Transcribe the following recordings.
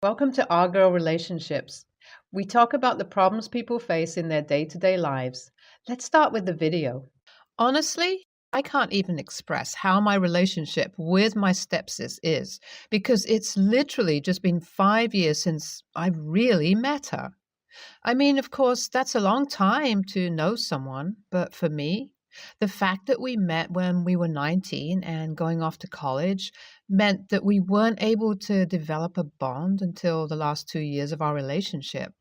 Welcome to Our Girl Relationships. We talk about the problems people face in their day to day lives. Let's start with the video. Honestly, I can't even express how my relationship with my stepsis is because it's literally just been 5 years since I really met her. I mean, of course, that's a long time to know someone, but for me, the fact that we met when we were 19 and going off to college meant that we weren't able to develop a bond until the last 2 years of our relationship,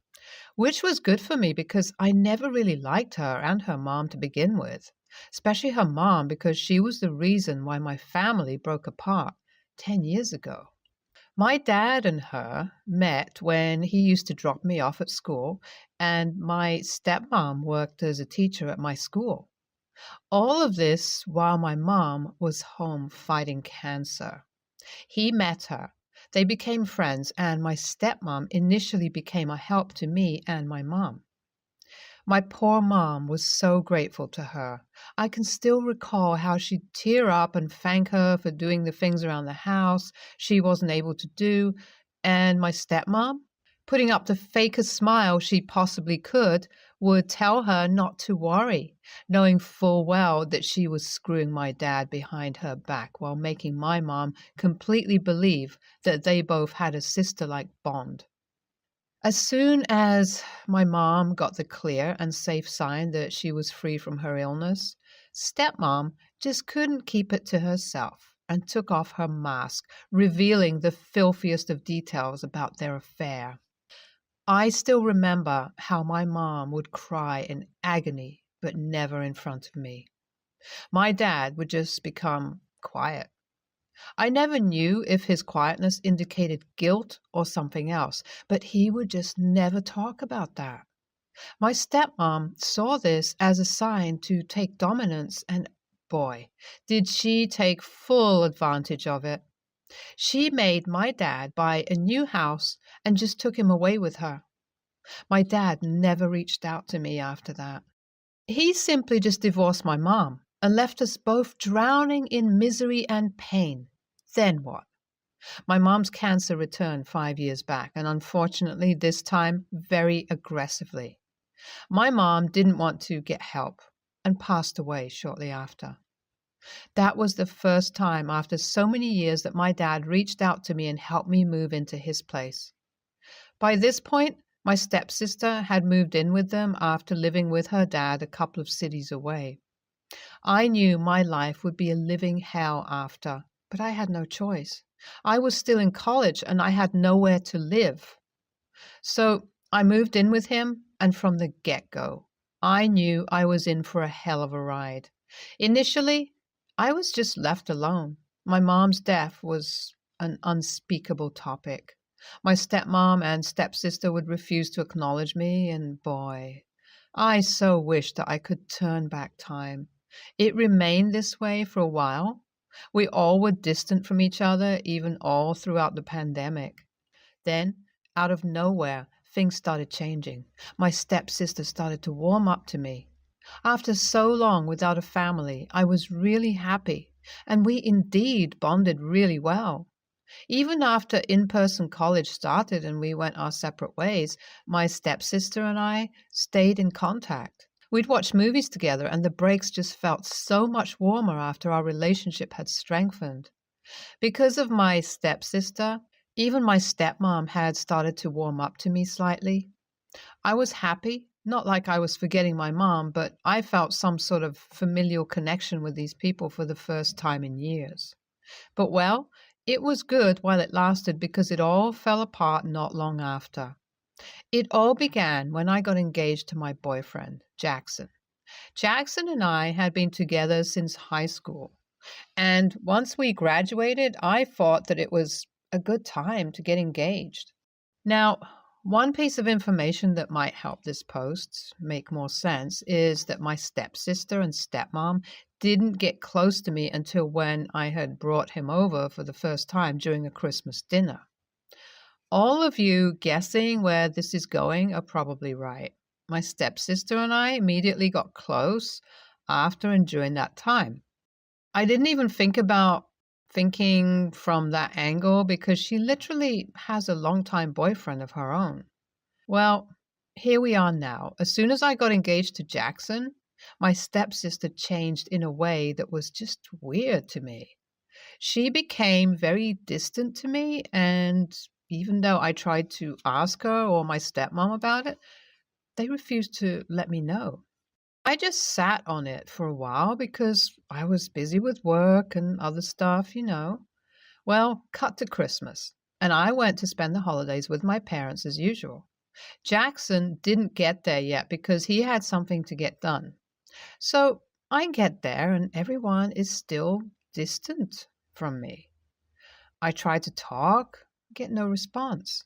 which was good for me because I never really liked her and her mom to begin with, especially her mom because she was the reason why my family broke apart 10 years ago. My dad and her met when he used to drop me off at school, and my stepmom worked as a teacher at my school. All of this while my mom was home fighting cancer. He met her. They became friends, and my stepmom initially became a help to me and my mom. My poor mom was so grateful to her. I can still recall how she'd tear up and thank her for doing the things around the house she wasn't able to do. And my stepmom, putting up the fakest smile she possibly could, would tell her not to worry, knowing full well that she was screwing my dad behind her back while making my mom completely believe that they both had a sister-like bond. As soon as my mom got the clear and safe sign that she was free from her illness, stepmom just couldn't keep it to herself and took off her mask, revealing the filthiest of details about their affair. I still remember how my mom would cry in agony, but never in front of me. My dad would just become quiet. I never knew if his quietness indicated guilt or something else, but he would just never talk about that. My stepmom saw this as a sign to take dominance, and boy, did she take full advantage of it. She made my dad buy a new house and just took him away with her. My dad never reached out to me after that. He simply just divorced my mom and left us both drowning in misery and pain. Then what? My mom's cancer returned 5 years back, and unfortunately, this time very aggressively. My mom didn't want to get help and passed away shortly after. That was the first time after so many years that my dad reached out to me and helped me move into his place. By this point, my stepsister had moved in with them after living with her dad a couple of cities away. I knew my life would be a living hell after, but I had no choice. I was still in college and I had nowhere to live. So I moved in with him, and from the get-go, I knew I was in for a hell of a ride. Initially, I was just left alone. My mom's death was an unspeakable topic. My stepmom and stepsister would refuse to acknowledge me, and boy, I so wished that I could turn back time. It remained this way for a while. We all were distant from each other, even all throughout the pandemic. Then, out of nowhere, things started changing. My stepsister started to warm up to me. After so long without a family, I was really happy, and we indeed bonded really well. Even after in-person college started and we went our separate ways, my stepsister and I stayed in contact. We'd watch movies together, and the breaks just felt so much warmer after our relationship had strengthened. Because of my stepsister, even my stepmom had started to warm up to me slightly. I was happy, not like I was forgetting my mom, but I felt some sort of familial connection with these people for the first time in years. But well, it was good while it lasted because it all fell apart not long after. It all began when I got engaged to my boyfriend, Jackson. Jackson and I had been together since high school. And once we graduated, I thought that it was a good time to get engaged. Now, one piece of information that might help this post make more sense is that my stepsister and stepmom didn't get close to me until when I had brought him over for the first time during a Christmas dinner. All of you guessing where this is going are probably right. My stepsister and I immediately got close after and during that time. I didn't even think about thinking from that angle because she literally has a longtime boyfriend of her own. Well, here we are now. As soon as I got engaged to Jackson, my stepsister changed in a way that was just weird to me. She became very distant to me, and even though I tried to ask her or my stepmom about it, they refused to let me know. I just sat on it for a while because I was busy with work and other stuff. Well, cut to Christmas, and I went to spend the holidays with my parents as usual. Jackson didn't get there yet because he had something to get done. So I get there, and everyone is still distant from me. I tried to talk, get no response.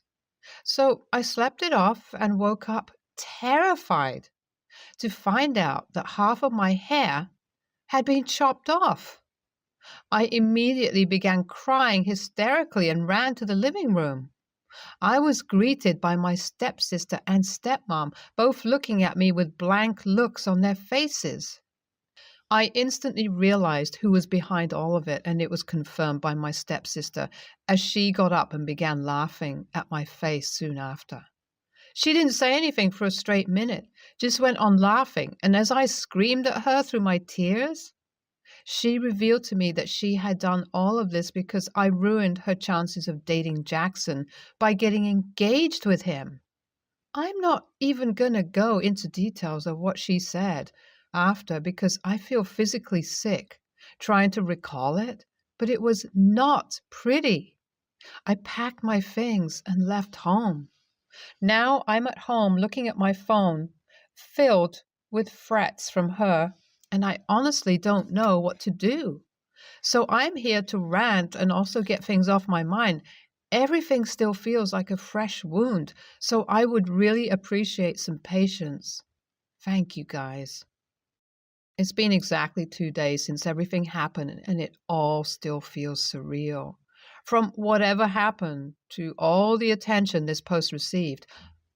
So I slept it off and woke up terrified to find out that half of my hair had been chopped off. I immediately began crying hysterically and ran to the living room. I was greeted by my stepsister and stepmom, both looking at me with blank looks on their faces. I instantly realized who was behind all of it, and it was confirmed by my stepsister as she got up and began laughing at my face soon after. She didn't say anything for a straight minute, just went on laughing, and as I screamed at her through my tears, she revealed to me that she had done all of this because I ruined her chances of dating Jackson by getting engaged with him. I'm not even going to go into details of what she said after because I feel physically sick trying to recall it, but it was not pretty. I packed my things and left home. Now I'm at home looking at my phone, filled with threats from her, and I honestly don't know what to do. So I'm here to rant and also get things off my mind. Everything still feels like a fresh wound, so I would really appreciate some patience. Thank you, guys. It's been exactly 2 days since everything happened, and it all still feels surreal. From whatever happened to all the attention this post received,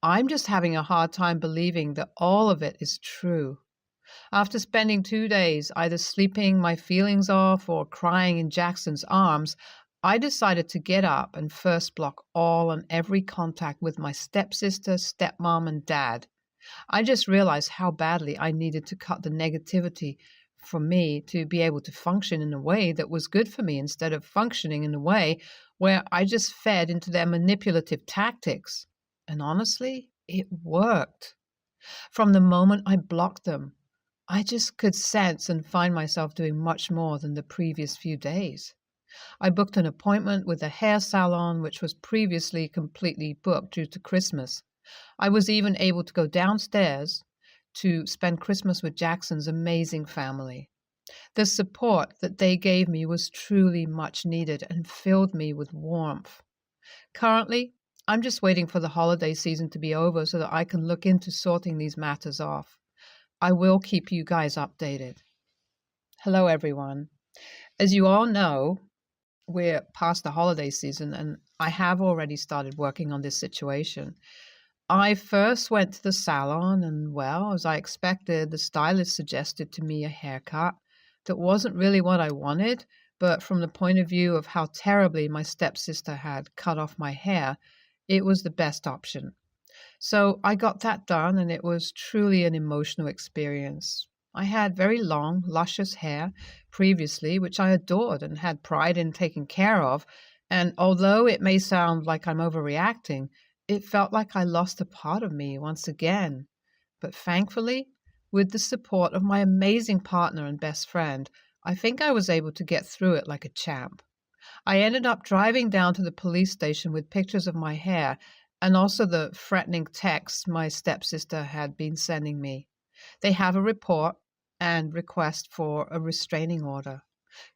I'm just having a hard time believing that all of it is true. After spending 2 days either sleeping my feelings off or crying in Jackson's arms, I decided to get up and first block all and every contact with my stepsister, stepmom, and dad. I just realized how badly I needed to cut the negativity for me to be able to function in a way that was good for me instead of functioning in a way where I just fed into their manipulative tactics. And honestly, it worked. From the moment I blocked them, I just could sense and find myself doing much more than the previous few days. I booked an appointment with a hair salon, which was previously completely booked due to Christmas. I was even able to go downstairs to spend Christmas with Jackson's amazing family. The support that they gave me was truly much needed and filled me with warmth. Currently, I'm just waiting for the holiday season to be over so that I can look into sorting these matters off. I will keep you guys updated. Hello, everyone. As you all know, we're past the holiday season, and I have already started working on this situation. I first went to the salon, and well, as I expected, the stylist suggested to me a haircut that wasn't really what I wanted, but from the point of view of how terribly my stepsister had cut off my hair, it was the best option. So I got that done, and it was truly an emotional experience. I had very long, luscious hair previously, which I adored and had pride in taking care of. And although it may sound like I'm overreacting, it felt like I lost a part of me once again. But thankfully, with the support of my amazing partner and best friend, I think I was able to get through it like a champ. I ended up driving down to the police station with pictures of my hair and also the threatening texts my stepsister had been sending me. They have a report and request for a restraining order.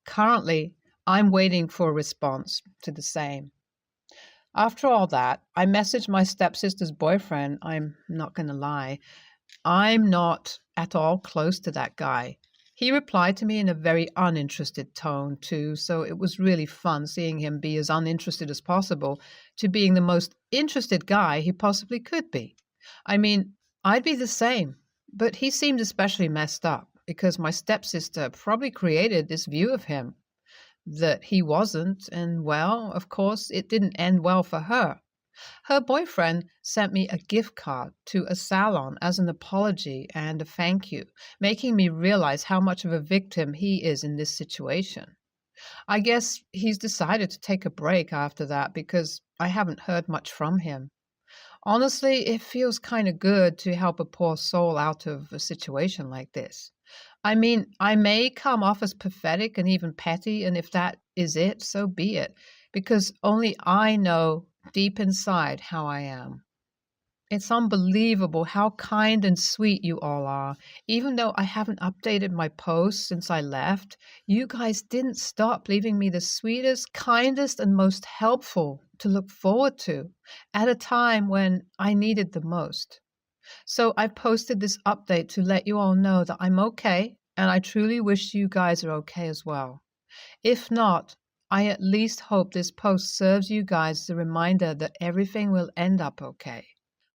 Currently, I'm waiting for a response to the same. After all that, I messaged my stepsister's boyfriend. I'm not going to lie, I'm not at all close to that guy. He replied to me in a very uninterested tone, too, so it was really fun seeing him be as uninterested as possible to being the most interested guy he possibly could be. I mean, I'd be the same, but he seemed especially messed up because my stepsister probably created this view of him. that he wasn't, and well, of course, it didn't end well for her. Her boyfriend sent me a gift card to a salon as an apology and a thank you, making me realize how much of a victim he is in this situation. I guess he's decided to take a break after that because I haven't heard much from him. Honestly, it feels kind of good to help a poor soul out of a situation like this. I mean, I may come off as pathetic and even petty, and if that is it, so be it, because only I know deep inside how I am. It's unbelievable how kind and sweet you all are. Even though I haven't updated my posts since I left, you guys didn't stop leaving me the sweetest, kindest, and most helpful to look forward to at a time when I needed the most. So I posted this update to let you all know that I'm okay, and I truly wish you guys are okay as well. If not, I at least hope this post serves you guys as a reminder that everything will end up okay.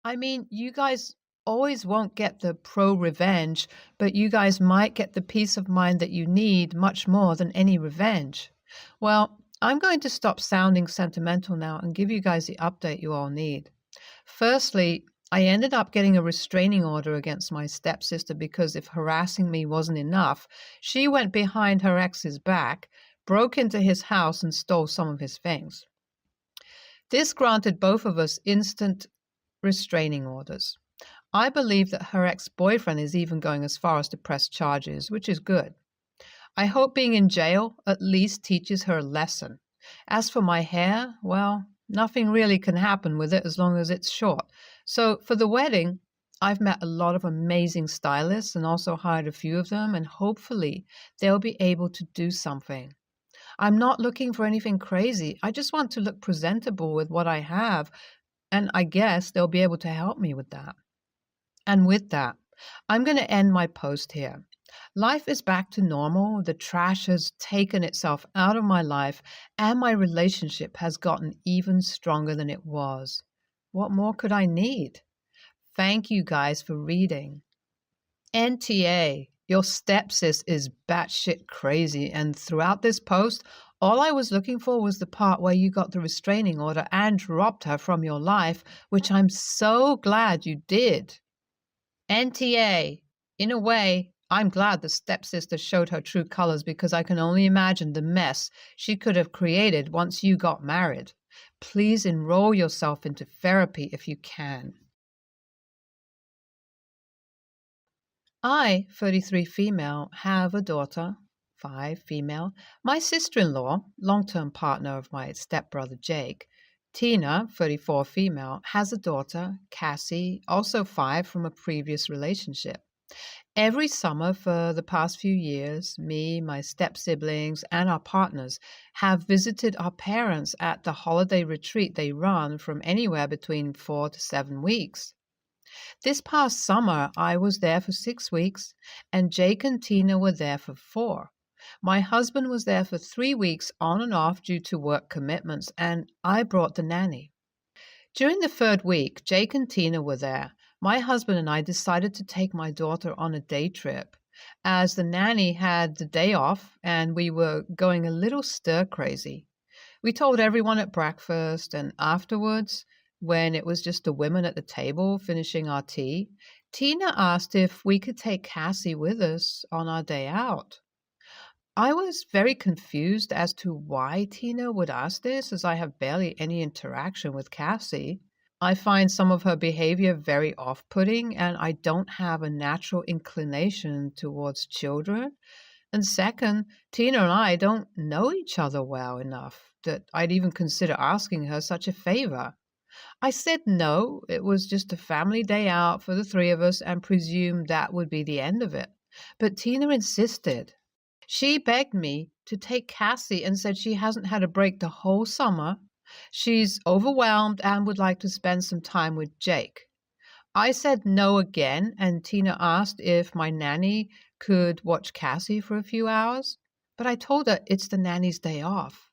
I mean, you guys always won't get the pro revenge, but you guys might get the peace of mind that you need much more than any revenge. Well, I'm going to stop sounding sentimental now and give you guys the update you all need. Firstly, I ended up getting a restraining order against my stepsister because if harassing me wasn't enough, she went behind her ex's back, broke into his house, and stole some of his things. This granted both of us instant restraining orders. I believe that her ex-boyfriend is even going as far as to press charges, which is good. I hope being in jail at least teaches her a lesson. As for my hair, well, nothing really can happen with it as long as it's short. So for the wedding, I've met a lot of amazing stylists and also hired a few of them, and hopefully they'll be able to do something. I'm not looking for anything crazy. I just want to look presentable with what I have, and I guess they'll be able to help me with that. And with that, I'm going to end my post here. Life is back to normal. The trash has taken itself out of my life, and my relationship has gotten even stronger than it was. What more could I need? Thank you guys for reading. NTA, your stepsis is batshit crazy, and throughout this post, all I was looking for was the part where you got the restraining order and dropped her from your life, which I'm so glad you did. NTA, in a way, I'm glad the stepsister showed her true colors because I can only imagine the mess she could have created once you got married. Please enroll yourself into therapy if you can. I, 33 female, have a daughter, 5 female. My sister-in-law, long-term partner of my stepbrother Jake, Tina, 34 female, has a daughter, Cassie, also 5 from a previous relationship. Every summer for the past few years, me, my step-siblings, and our partners have visited our parents at the holiday retreat they run from anywhere between 4 to 7 weeks. This past summer, I was there for 6 weeks, and Jake and Tina were there for 4. My husband was there for 3 weeks on and off due to work commitments, and I brought the nanny. During the 3rd week, Jake and Tina were there. My husband and I decided to take my daughter on a day trip, as the nanny had the day off and we were going a little stir-crazy. We told everyone at breakfast, and afterwards, when it was just the women at the table finishing our tea, Tina asked if we could take Cassie with us on our day out. I was very confused as to why Tina would ask this, as I have barely any interaction with Cassie. I find some of her behavior very off-putting, and I don't have a natural inclination towards children. And second, Tina and I don't know each other well enough that I'd even consider asking her such a favor. I said no, it was just a family day out for the 3 of us and presumed that would be the end of it. But Tina insisted. She begged me to take Cassie and said she hasn't had a break the whole summer. She's overwhelmed and would like to spend some time with Jake. I said no again, and Tina asked if my nanny could watch Cassie for a few hours, but I told her it's the nanny's day off.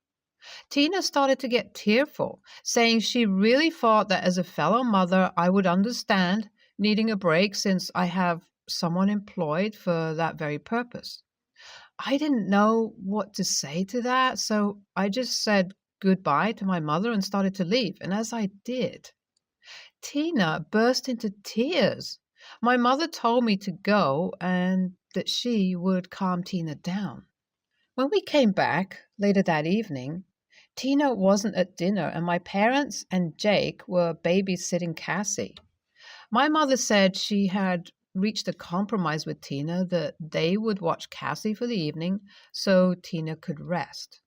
Tina started to get tearful, saying she really thought that as a fellow mother I would understand needing a break since I have someone employed for that very purpose. I didn't know what to say to that, so I just said goodbye to my mother and started to leave. And as I did, Tina burst into tears. My mother told me to go and that she would calm Tina down. When we came back later that evening, Tina wasn't at dinner, and my parents and Jake were babysitting Cassie. My mother said she had reached a compromise with Tina that they would watch Cassie for the evening so Tina could rest.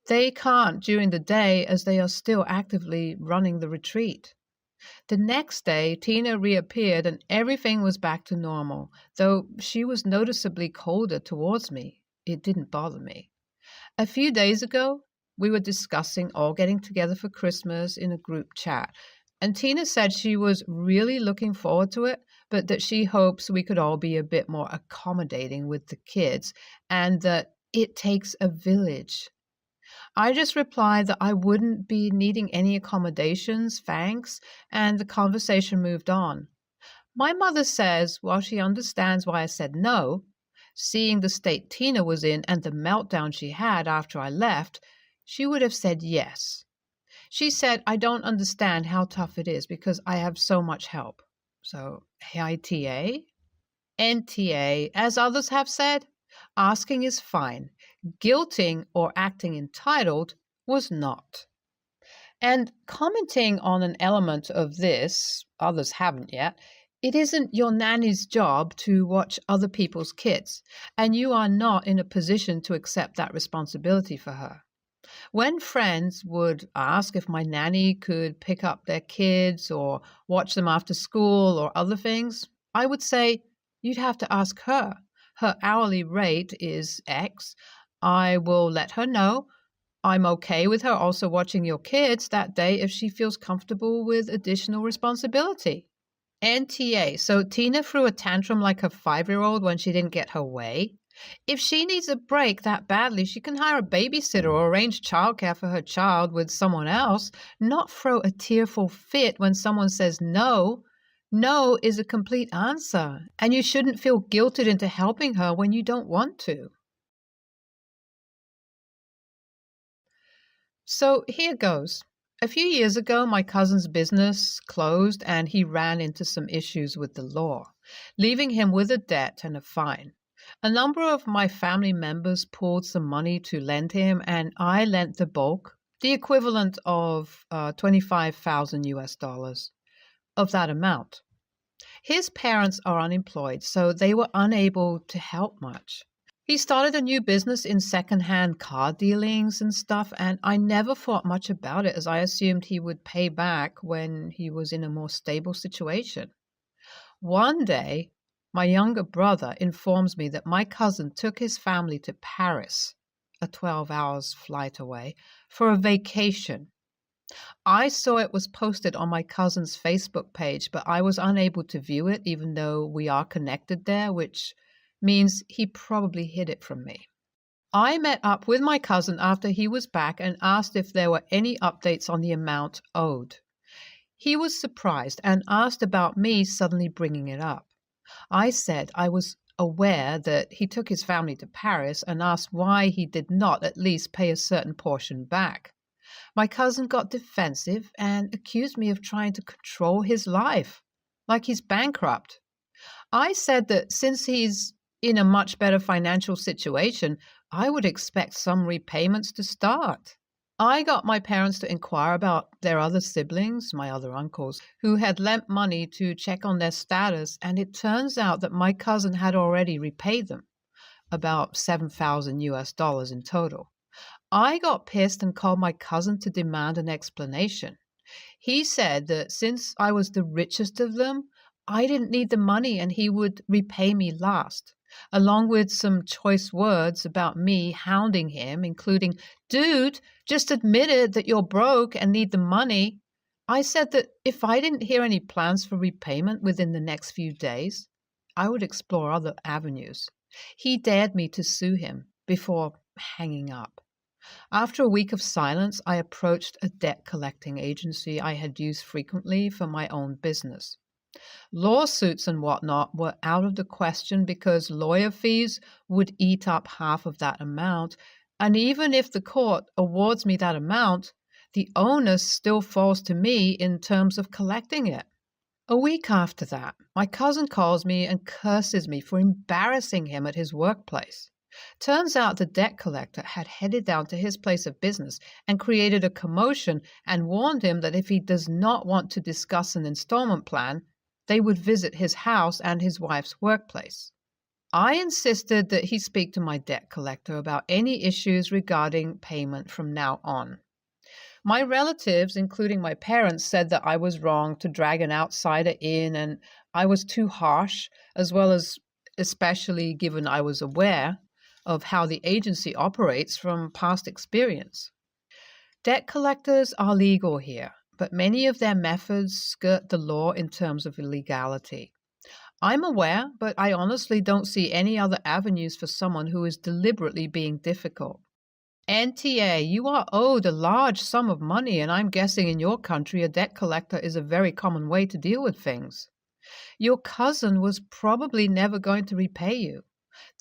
They can't during the day as they are still actively running the retreat. The next day, Tina reappeared and everything was back to normal, though she was noticeably colder towards me. It didn't bother me. A few days ago, we were discussing all getting together for Christmas in a group chat, and Tina said she was really looking forward to it, but that she hopes we could all be a bit more accommodating with the kids and that it takes a village. I just replied that I wouldn't be needing any accommodations, thanks, and the conversation moved on. My mother says, while she understands why I said no, seeing the state Tina was in and the meltdown she had after I left, she would have said yes. She said, I don't understand how tough it is because I have so much help. So, HITA? NTA, as others have said, asking is fine. Guilting or acting entitled was not. And commenting on an element of this, others haven't yet, it isn't your nanny's job to watch other people's kids, and you are not in a position to accept that responsibility for her. When friends would ask if my nanny could pick up their kids or watch them after school or other things, I would say, you'd have to ask her. Her hourly rate is X. I will let her know. I'm okay with her also watching your kids that day if she feels comfortable with additional responsibility. NTA. So Tina threw a tantrum like a 5-year-old when she didn't get her way. If she needs a break that badly, she can hire a babysitter or arrange childcare for her child with someone else, not throw a tearful fit when someone says no. No is a complete answer, and you shouldn't feel guilted into helping her when you don't want to. So here goes. A few years ago, my cousin's business closed and he ran into some issues with the law, leaving him with a debt and a fine. A number of my family members pulled some money to lend him, and I lent the bulk, the equivalent of 25,000 US dollars of that amount. His parents are unemployed, so they were unable to help much. He started a new business in secondhand car dealings and stuff, and I never thought much about it as I assumed he would pay back when he was in a more stable situation. One day, my younger brother informs me that my cousin took his family to Paris, a 12 hours flight away, for a vacation. I saw it was posted on my cousin's Facebook page, but I was unable to view it even though we are connected there, which means he probably hid it from me. I met up with my cousin after he was back and asked if there were any updates on the amount owed. He was surprised and asked about me suddenly bringing it up. I said I was aware that he took his family to Paris and asked why he did not at least pay a certain portion back. My cousin got defensive and accused me of trying to control his life, like he's bankrupt. I said that since he's in a much better financial situation, I would expect some repayments to start. I got my parents to inquire about their other siblings, my other uncles, who had lent money to check on their status, and it turns out that my cousin had already repaid them, about 7,000 US dollars in total. I got pissed and called my cousin to demand an explanation. He said that since I was the richest of them, I didn't need the money and he would repay me last, along with some choice words about me hounding him, including, dude, just admitted that you're broke and need the money. I said that if I didn't hear any plans for repayment within the next few days, I would explore other avenues. He dared me to sue him before hanging up. After a week of silence, I approached a debt collecting agency I had used frequently for my own business. Lawsuits and whatnot were out of the question because lawyer fees would eat up half of that amount. And even if the court awards me that amount, the onus still falls to me in terms of collecting it. A week after that, my cousin calls me and curses me for embarrassing him at his workplace. Turns out the debt collector had headed down to his place of business and created a commotion and warned him that if he does not want to discuss an installment plan, they would visit his house and his wife's workplace. I insisted that he speak to my debt collector about any issues regarding payment from now on. My relatives, including my parents, said that I was wrong to drag an outsider in and I was too harsh, as well as especially given I was aware of how the agency operates from past experience. Debt collectors are legal here, but many of their methods skirt the law in terms of illegality. I'm aware, but I honestly don't see any other avenues for someone who is deliberately being difficult. NTA, you are owed a large sum of money, and I'm guessing in your country a debt collector is a very common way to deal with things. Your cousin was probably never going to repay you.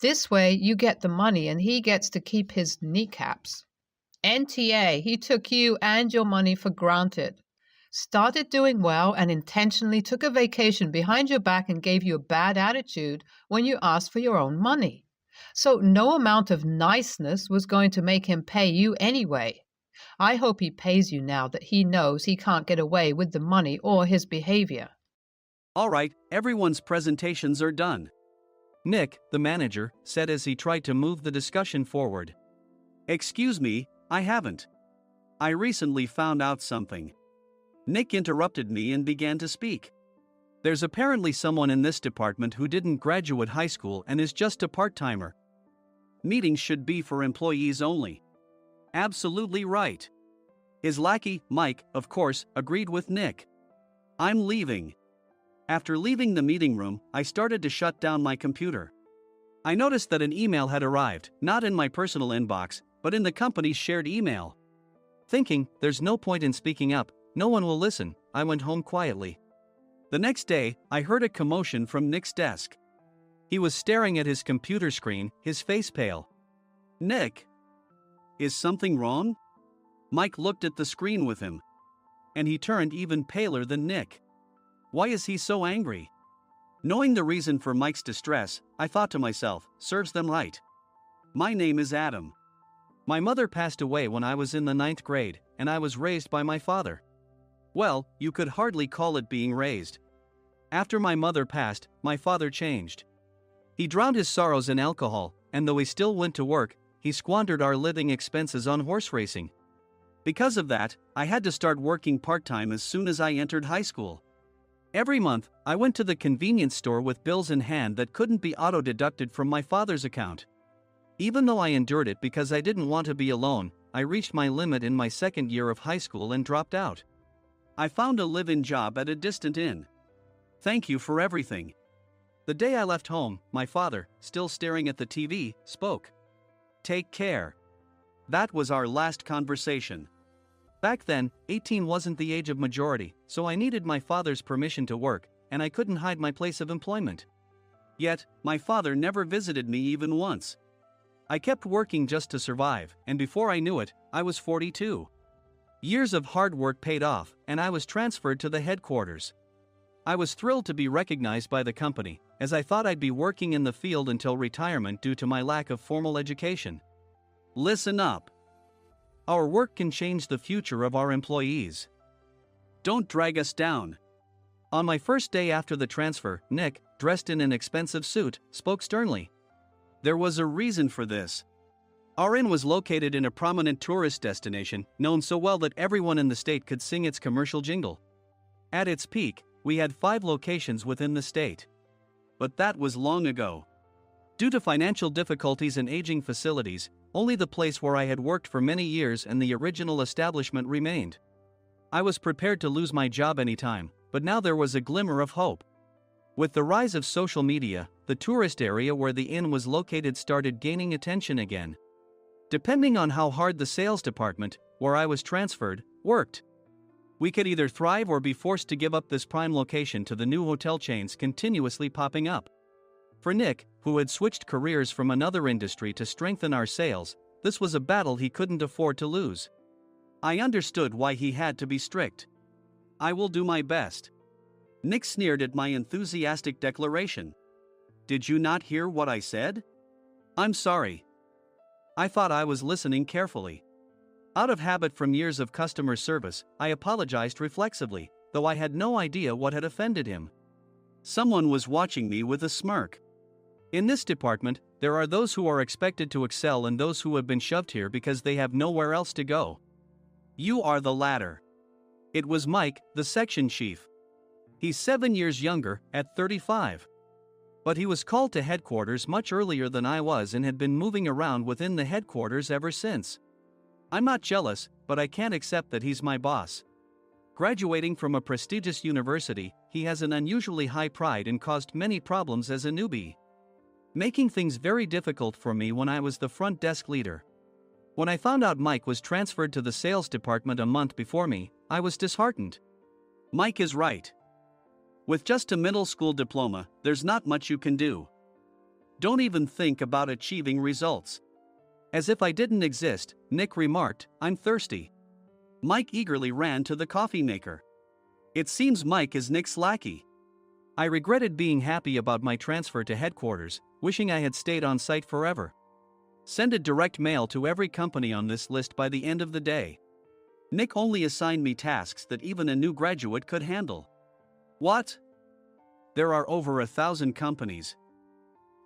This way, you get the money and he gets to keep his kneecaps. NTA, he took you and your money for granted. Started doing well and intentionally took a vacation behind your back and gave you a bad attitude when you asked for your own money. So no amount of niceness was going to make him pay you anyway. I hope he pays you now that he knows he can't get away with the money or his behavior. All right, everyone's presentations are done. Nick, the manager, said as he tried to move the discussion forward. Excuse me, I haven't. I recently found out something. Nick interrupted me and began to speak. There's apparently someone in this department who didn't graduate high school and is just a part-timer. Meetings should be for employees only. Absolutely right. His lackey, Mike, of course, agreed with Nick. I'm leaving. After leaving the meeting room, I started to shut down my computer. I noticed that an email had arrived, not in my personal inbox, but in the company's shared email. Thinking, there's no point in speaking up, no one will listen, I went home quietly. The next day, I heard a commotion from Nick's desk. He was staring at his computer screen, his face pale. Nick? Is something wrong? Mike looked at the screen with him. And he turned even paler than Nick. Why is he so angry? Knowing the reason for Mike's distress, I thought to myself, serves them right. My name is Adam. My mother passed away when I was in the 9th grade, and I was raised by my father. Well, you could hardly call it being raised. After my mother passed, my father changed. He drowned his sorrows in alcohol, and though he still went to work, he squandered our living expenses on horse racing. Because of that, I had to start working part-time as soon as I entered high school. Every month, I went to the convenience store with bills in hand that couldn't be auto-deducted from my father's account. Even though I endured it because I didn't want to be alone, I reached my limit in my second year of high school and dropped out. I found a live-in job at a distant inn. Thank you for everything. The day I left home, my father, still staring at the TV, spoke. Take care. That was our last conversation. Back then, 18 wasn't the age of majority, so I needed my father's permission to work, and I couldn't hide my place of employment. Yet, my father never visited me even once. I kept working just to survive, and before I knew it, I was 42. Years of hard work paid off, and I was transferred to the headquarters. I was thrilled to be recognized by the company, as I thought I'd be working in the field until retirement due to my lack of formal education. Listen up. Our work can change the future of our employees. Don't drag us down. On my first day after the transfer, Nick, dressed in an expensive suit, spoke sternly. There was a reason for this. Our inn was located in a prominent tourist destination, known so well that everyone in the state could sing its commercial jingle. At its peak, we had 5 locations within the state. But that was long ago. Due to financial difficulties and aging facilities, only the place where I had worked for many years and the original establishment remained. I was prepared to lose my job anytime, but now there was a glimmer of hope. With the rise of social media, the tourist area where the inn was located started gaining attention again. Depending on how hard the sales department, where I was transferred, worked. We could either thrive or be forced to give up this prime location to the new hotel chains continuously popping up. For Nick, who had switched careers from another industry to strengthen our sales, this was a battle he couldn't afford to lose. I understood why he had to be strict. I will do my best. Nick sneered at my enthusiastic declaration. Did you not hear what I said? I'm sorry. I thought I was listening carefully. Out of habit from years of customer service, I apologized reflexively, though I had no idea what had offended him. Someone was watching me with a smirk. In this department, there are those who are expected to excel and those who have been shoved here because they have nowhere else to go. You are the latter. It was Mike, the section chief. He's 7 years younger, at 35. But he was called to headquarters much earlier than I was and had been moving around within the headquarters ever since. I'm not jealous, but I can't accept that he's my boss. Graduating from a prestigious university, he has an unusually high pride and caused many problems as a newbie, making things very difficult for me when I was the front desk leader. When I found out Mike was transferred to the sales department a month before me, I was disheartened. Mike is right. With just a middle school diploma, there's not much you can do. Don't even think about achieving results. As if I didn't exist, Nick remarked, I'm thirsty. Mike eagerly ran to the coffee maker. It seems Mike is Nick's lackey. I regretted being happy about my transfer to headquarters, wishing I had stayed on site forever. Send a direct mail to every company on this list by the end of the day. Nick only assigned me tasks that even a new graduate could handle. What? There are over 1,000 companies.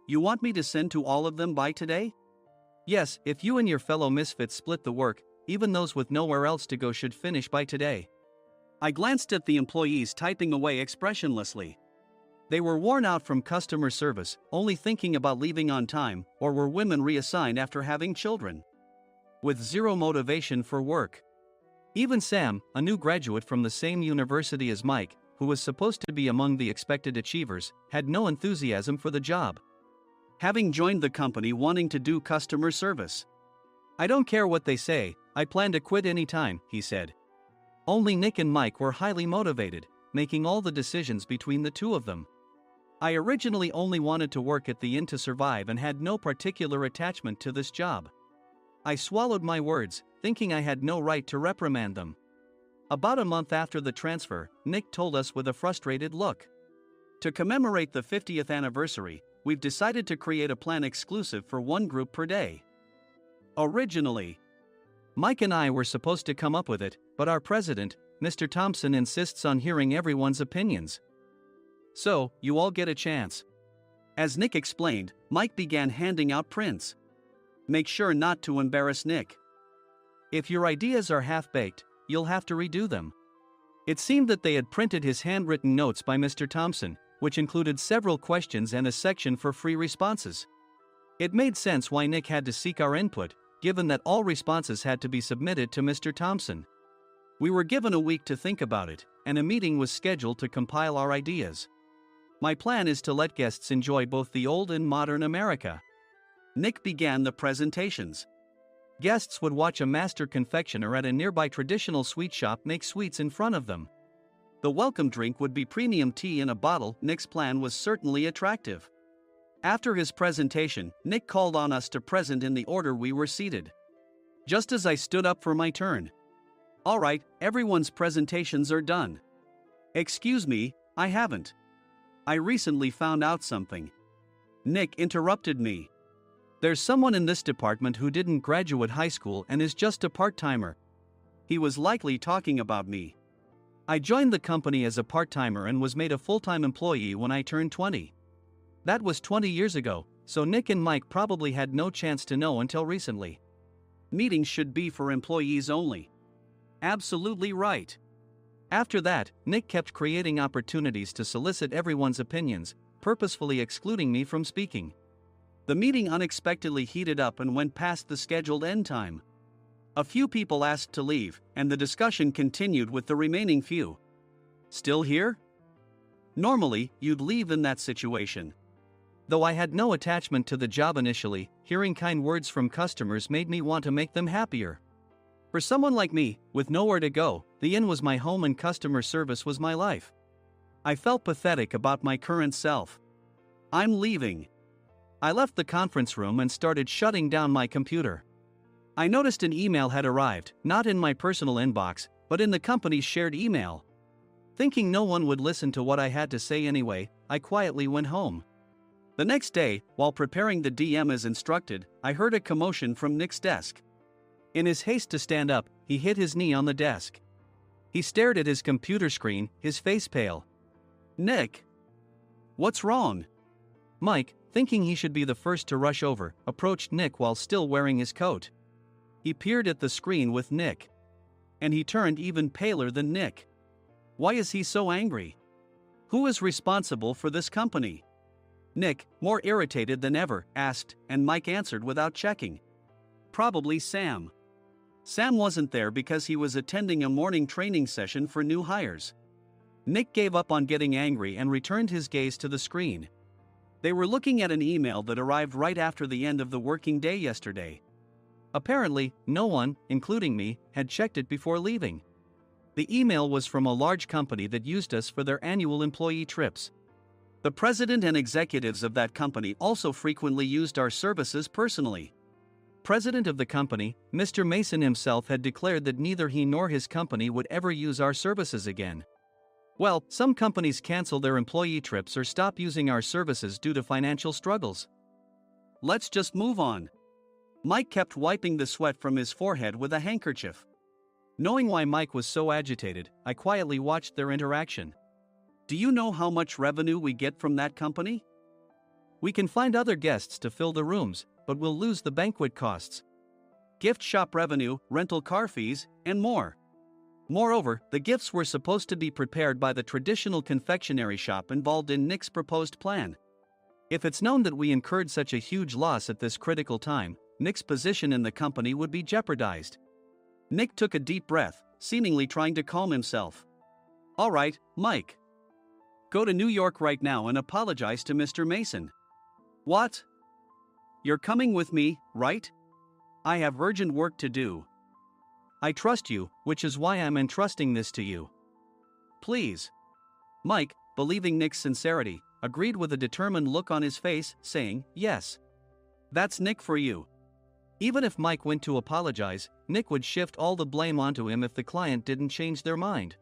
You want me to send to all of them by today? Yes, if you and your fellow misfits split the work, even those with nowhere else to go should finish by today. I glanced at the employees typing away expressionlessly. They were worn out from customer service, only thinking about leaving on time, or were women reassigned after having children, with zero motivation for work. Even Sam, a new graduate from the same university as Mike, who was supposed to be among the expected achievers, had no enthusiasm for the job, having joined the company wanting to do customer service. I don't care what they say, I plan to quit any time, he said. Only Nick and Mike were highly motivated, making all the decisions between the two of them. I originally only wanted to work at the inn to survive and had no particular attachment to this job. I swallowed my words, thinking I had no right to reprimand them. About a month after the transfer, Nick told us with a frustrated look. To commemorate the 50th anniversary, we've decided to create a plan exclusive for one group per day. Originally, Mike and I were supposed to come up with it, but our president, Mr. Thompson, insists on hearing everyone's opinions. So, you all get a chance. As Nick explained, Mike began handing out prints. Make sure not to embarrass Nick. If your ideas are half-baked, you'll have to redo them. It seemed that they had printed his handwritten notes by Mr. Thompson, which included several questions and a section for free responses. It made sense why Nick had to seek our input, given that all responses had to be submitted to Mr. Thompson. We were given a week to think about it, and a meeting was scheduled to compile our ideas. My plan is to let guests enjoy both the old and modern America. Nick began the presentations. Guests would watch a master confectioner at a nearby traditional sweet shop make sweets in front of them. The welcome drink would be premium tea in a bottle. Nick's plan was certainly attractive. After his presentation, Nick called on us to present in the order we were seated. Just as I stood up for my turn. All right, everyone's presentations are done. Excuse me, I haven't. I recently found out something. Nick interrupted me. There's someone in this department who didn't graduate high school and is just a part-timer. He was likely talking about me. I joined the company as a part-timer and was made a full-time employee when I turned 20. That was 20 years ago, so Nick and Mike probably had no chance to know until recently. Meetings should be for employees only. Absolutely right. After that, Nick kept creating opportunities to solicit everyone's opinions, purposefully excluding me from speaking. The meeting unexpectedly heated up and went past the scheduled end time. A few people asked to leave, and the discussion continued with the remaining few. Still here? Normally, you'd leave in that situation. Though I had no attachment to the job initially, hearing kind words from customers made me want to make them happier. For someone like me, with nowhere to go, The inn was my home and customer service was my life. I felt pathetic about my current self. I'm leaving. I left the conference room and started shutting down my computer. I noticed an email had arrived, not in my personal inbox, but in the company's shared email. Thinking no one would listen to what I had to say anyway, I quietly went home. The next day, while preparing the DM as instructed, I heard a commotion from Nick's desk. In his haste to stand up, he hit his knee on the desk. He stared at his computer screen, his face pale. "Nick! What's wrong?" Mike, thinking he should be the first to rush over, approached Nick while still wearing his coat. He peered at the screen with Nick. And he turned even paler than Nick. Why is he so angry? Who is responsible for this company? Nick, more irritated than ever, asked, and Mike answered without checking. Probably Sam. Sam wasn't there because he was attending a morning training session for new hires. Nick gave up on getting angry and returned his gaze to the screen. They were looking at an email that arrived right after the end of the working day yesterday. Apparently, no one, including me, had checked it before leaving. The email was from a large company that used us for their annual employee trips. The president and executives of that company also frequently used our services personally. President of the company, Mr. Mason himself, had declared that neither he nor his company would ever use our services again. Well, some companies cancel their employee trips or stop using our services due to financial struggles. Let's just move on. Mike kept wiping the sweat from his forehead with a handkerchief. Knowing why Mike was so agitated, I quietly watched their interaction. Do you know how much revenue we get from that company? We can find other guests to fill the rooms, but we'll lose the banquet costs, gift shop revenue, rental car fees, and more. Moreover, the gifts were supposed to be prepared by the traditional confectionery shop involved in Nick's proposed plan. If it's known that we incurred such a huge loss at this critical time, Nick's position in the company would be jeopardized. Nick took a deep breath, seemingly trying to calm himself. All right, Mike. Go to New York right now and apologize to Mr. Mason. What? You're coming with me, right? I have urgent work to do. I trust you, which is why I'm entrusting this to you. Please. Mike, believing Nick's sincerity, agreed with a determined look on his face, saying, yes. That's Nick for you. Even if Mike went to apologize, Nick would shift all the blame onto him if the client didn't change their mind.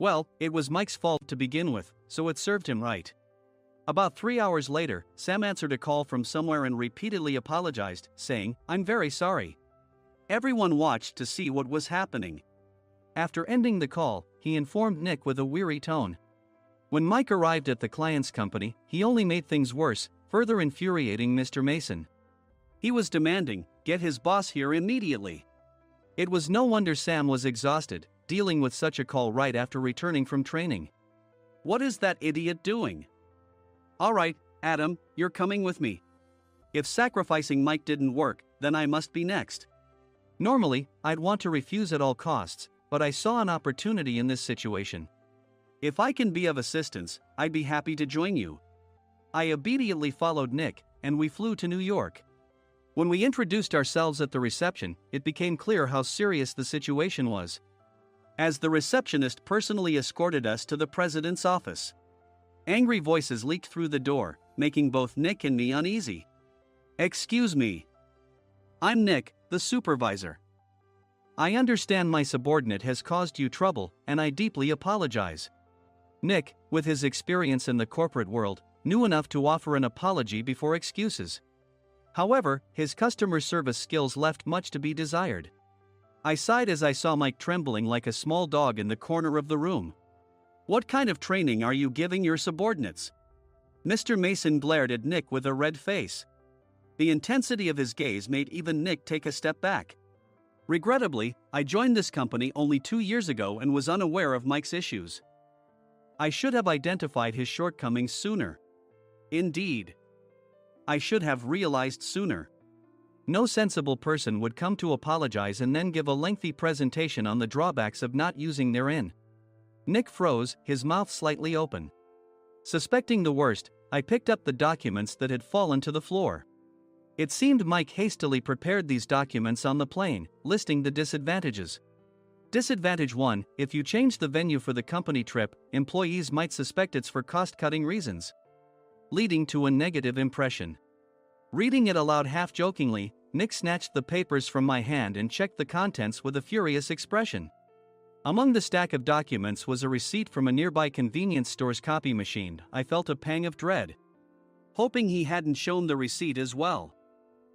Well, it was Mike's fault to begin with, so it served him right. About 3 hours later, Sam answered a call from somewhere and repeatedly apologized, saying, I'm very sorry. Everyone watched to see what was happening. After ending the call, he informed Nick with a weary tone. When Mike arrived at the client's company, he only made things worse, further infuriating Mr. Mason. He was demanding, get his boss here immediately. It was no wonder Sam was exhausted, dealing with such a call right after returning from training. What is that idiot doing? All right, Adam, you're coming with me. If sacrificing Mike didn't work, then I must be next. Normally, I'd want to refuse at all costs, but I saw an opportunity in this situation. If I can be of assistance, I'd be happy to join you. I obediently followed Nick, and we flew to New York. When we introduced ourselves at the reception, it became clear how serious the situation was, as the receptionist personally escorted us to the president's office. Angry voices leaked through the door, making both Nick and me uneasy. Excuse me. I'm Nick, the supervisor. I understand my subordinate has caused you trouble, and I deeply apologize. Nick, with his experience in the corporate world, knew enough to offer an apology before excuses. However, his customer service skills left much to be desired. I sighed as I saw Mike trembling like a small dog in the corner of the room. What kind of training are you giving your subordinates? Mr. Mason glared at Nick with a red face. The intensity of his gaze made even Nick take a step back. Regrettably, I joined this company only 2 years ago and was unaware of Mike's issues. I should have identified his shortcomings sooner. Indeed. I should have realized sooner. No sensible person would come to apologize and then give a lengthy presentation on the drawbacks of not using their inn. Nick froze, his mouth slightly open. Suspecting the worst, I picked up the documents that had fallen to the floor. It seemed Mike hastily prepared these documents on the plane, listing the disadvantages. Disadvantage 1: if you change the venue for the company trip, employees might suspect it's for cost-cutting reasons, leading to a negative impression. Reading it aloud half-jokingly, Nick snatched the papers from my hand and checked the contents with a furious expression. Among the stack of documents was a receipt from a nearby convenience store's copy machine. I felt a pang of dread, hoping he hadn't shown the receipt as well.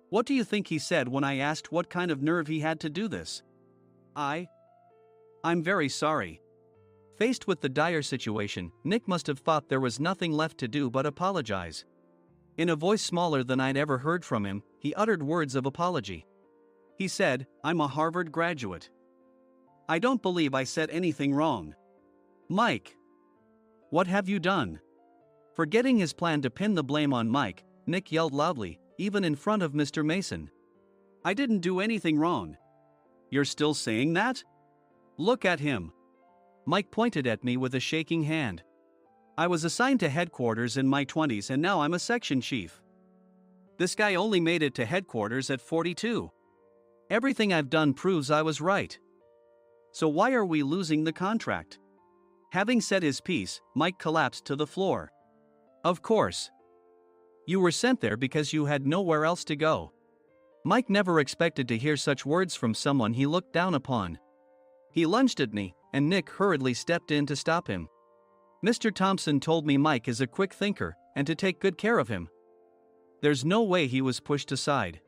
What do you think he said when I asked what kind of nerve he had to do this? I'm very sorry. Faced with the dire situation, Nick must have thought there was nothing left to do but apologize. In a voice smaller than I'd ever heard from him, he uttered words of apology. He said, "I'm a Harvard graduate. I don't believe I said anything wrong." Mike, what have you done? Forgetting his plan to pin the blame on Mike, Nick yelled loudly, even in front of Mr. Mason. "I didn't do anything wrong." "You're still saying that? Look at him." Mike pointed at me with a shaking hand. "I was assigned to headquarters in my 20s and now I'm a section chief. This guy only made it to headquarters at 42. Everything I've done proves I was right. So why are we losing the contract?" Having said his piece, Mike collapsed to the floor. "Of course. You were sent there because you had nowhere else to go." Mike never expected to hear such words from someone he looked down upon. He lunged at me, and Nick hurriedly stepped in to stop him. "Mr. Thompson told me Mike is a quick thinker, and to take good care of him." There's no way he was pushed aside.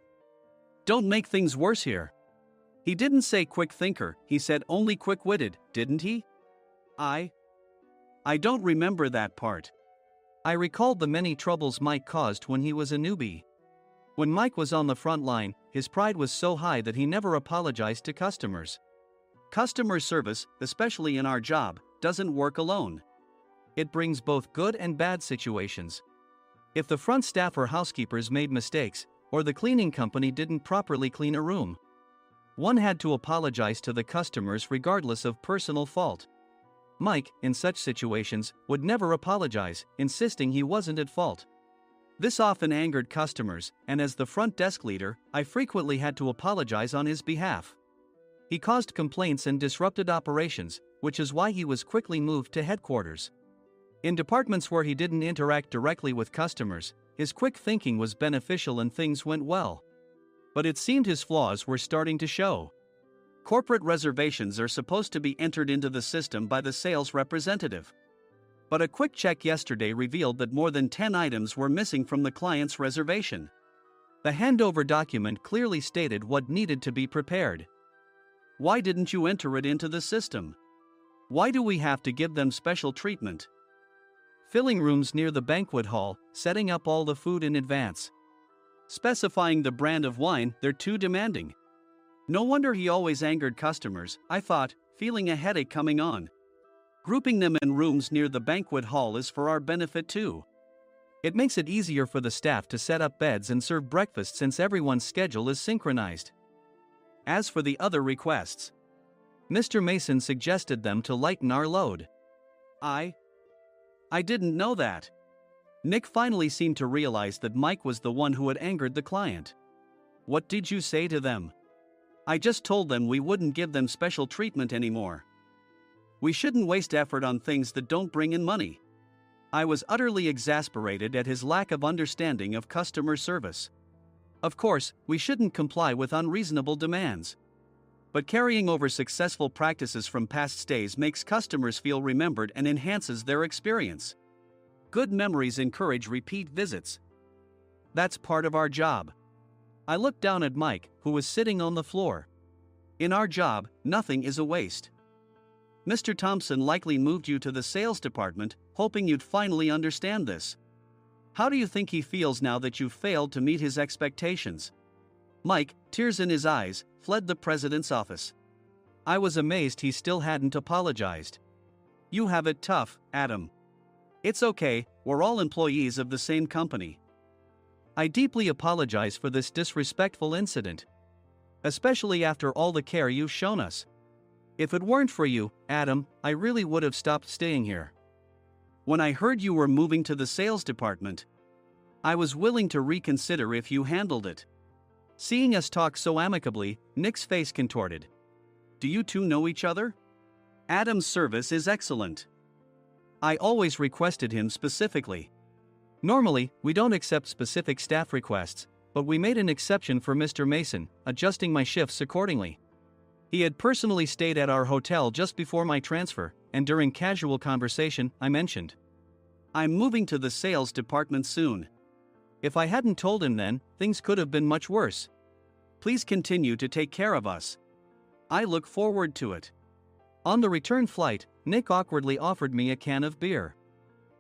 "Don't make things worse here." "He didn't say quick thinker, he said only quick-witted, didn't he?" I don't remember that part." I recalled the many troubles Mike caused when he was a newbie. When Mike was on the front line, his pride was so high that he never apologized to customers. Customer service, especially in our job, doesn't work alone. It brings both good and bad situations. If the front staff or housekeepers made mistakes, or the cleaning company didn't properly clean a room, one had to apologize to the customers regardless of personal fault. Mike, in such situations, would never apologize, insisting he wasn't at fault. This often angered customers, and as the front desk leader, I frequently had to apologize on his behalf. He caused complaints and disrupted operations, which is why he was quickly moved to headquarters. In departments where he didn't interact directly with customers, his quick thinking was beneficial and things went well. But it seemed his flaws were starting to show. Corporate reservations are supposed to be entered into the system by the sales representative. But a quick check yesterday revealed that more than 10 items were missing from the client's reservation. The handover document clearly stated what needed to be prepared. Why didn't you enter it into the system? Why do we have to give them special treatment? Filling rooms near the banquet hall, setting up all the food in advance. Specifying the brand of wine, they're too demanding. No wonder he always angered customers, I thought, feeling a headache coming on. Grouping them in rooms near the banquet hall is for our benefit too. It makes it easier for the staff to set up beds and serve breakfast since everyone's schedule is synchronized. As for the other requests, Mr. Mason suggested them to lighten our load. I didn't know that. Nick finally seemed to realize that Mike was the one who had angered the client. What did you say to them? I just told them we wouldn't give them special treatment anymore. We shouldn't waste effort on things that don't bring in money. I was utterly exasperated at his lack of understanding of customer service. Of course, we shouldn't comply with unreasonable demands. But carrying over successful practices from past stays makes customers feel remembered and enhances their experience. Good memories encourage repeat visits. That's part of our job. I looked down at Mike, who was sitting on the floor. In our job, nothing is a waste. Mr. Thompson likely moved you to the sales department, hoping you'd finally understand this. How do you think he feels now that you've failed to meet his expectations? Mike, tears in his eyes, fled the president's office. I was amazed he still hadn't apologized. You have it tough, Adam. It's okay, we're all employees of the same company. I deeply apologize for this disrespectful incident. Especially after all the care you've shown us. If it weren't for you, Adam, I really would have stopped staying here. When I heard you were moving to the sales department, I was willing to reconsider if you handled it. Seeing us talk so amicably, Nick's face contorted. Do you two know each other? Adam's service is excellent. I always requested him specifically. Normally, we don't accept specific staff requests, but we made an exception for Mr. Mason, adjusting my shifts accordingly. He had personally stayed at our hotel just before my transfer, and during casual conversation, I mentioned, "I'm moving to the sales department soon." If I hadn't told him then, things could have been much worse. Please continue to take care of us. I look forward to it. On the return flight, Nick awkwardly offered me a can of beer.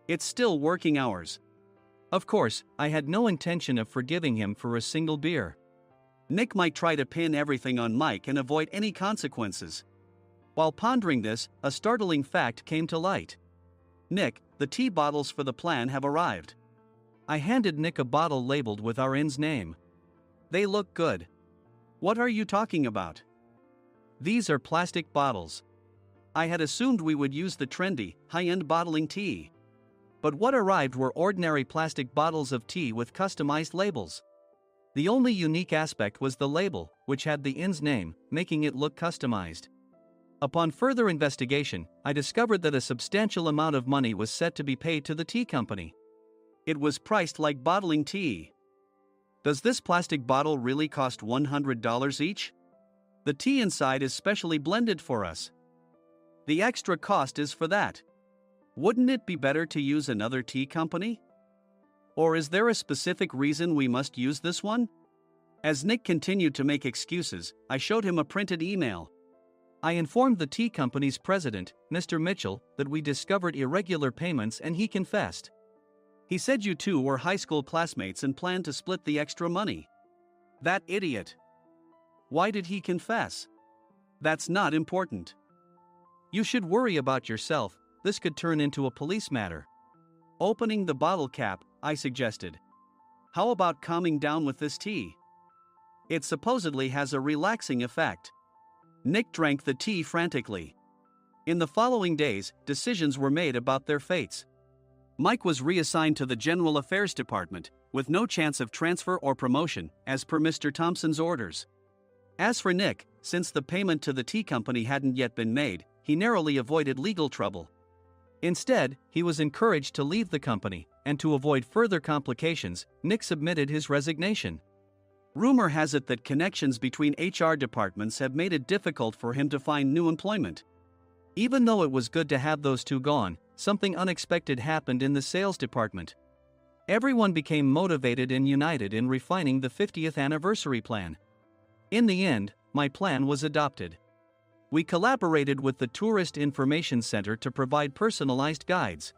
It's still working hours. Of course, I had no intention of forgiving him for a single beer. Nick might try to pin everything on Mike and avoid any consequences. While pondering this, a startling fact came to light. "Nick, the tea bottles for the plan have arrived." I handed Nick a bottle labeled with our inn's name. "They look good." "What are you talking about?" "These are plastic bottles. I had assumed we would use the trendy, high-end bottling tea. But what arrived were ordinary plastic bottles of tea with customized labels. The only unique aspect was the label, which had the inn's name, making it look customized. Upon further investigation, I discovered that a substantial amount of money was set to be paid to the tea company. It was priced like bottling tea. Does this plastic bottle really cost $100 each? The tea inside is specially blended for us. The extra cost is for that. Wouldn't it be better to use another tea company? Or is there a specific reason we must use this one?" As Nick continued to make excuses, I showed him a printed email. I informed the tea company's president, Mr. Mitchell, that we discovered irregular payments and he confessed. He said you two were high school classmates and planned to split the extra money. That idiot. Why did he confess? That's not important. You should worry about yourself. This could turn into a police matter. Opening the bottle cap, I suggested. How about calming down with this tea? It supposedly has a relaxing effect. Nick drank the tea frantically. In the following days, decisions were made about their fates. Mike was reassigned to the General Affairs Department, with no chance of transfer or promotion, as per Mr. Thompson's orders. As for Nick, since the payment to the tea company hadn't yet been made, he narrowly avoided legal trouble. Instead, he was encouraged to leave the company, and to avoid further complications, Nick submitted his resignation. Rumor has it that connections between HR departments have made it difficult for him to find new employment. Even though it was good to have those two gone, something unexpected happened in the sales department. Everyone became motivated and united in refining the 50th anniversary plan. In the end, my plan was adopted. We collaborated with the Tourist Information Center to provide personalized guides.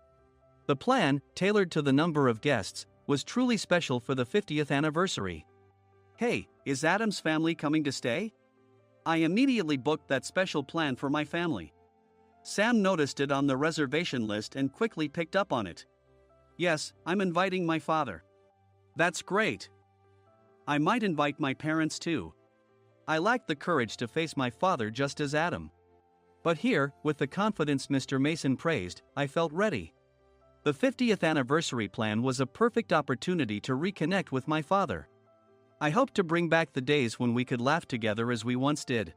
The plan, tailored to the number of guests, was truly special for the 50th anniversary. "Hey, is Adam's family coming to stay?" I immediately booked that special plan for my family. Sam noticed it on the reservation list and quickly picked up on it. "Yes, I'm inviting my father." "That's great. I might invite my parents too." I lacked the courage to face my father just as Adam. But here, with the confidence Mr. Mason praised, I felt ready. The 50th anniversary plan was a perfect opportunity to reconnect with my father. I hoped to bring back the days when we could laugh together as we once did.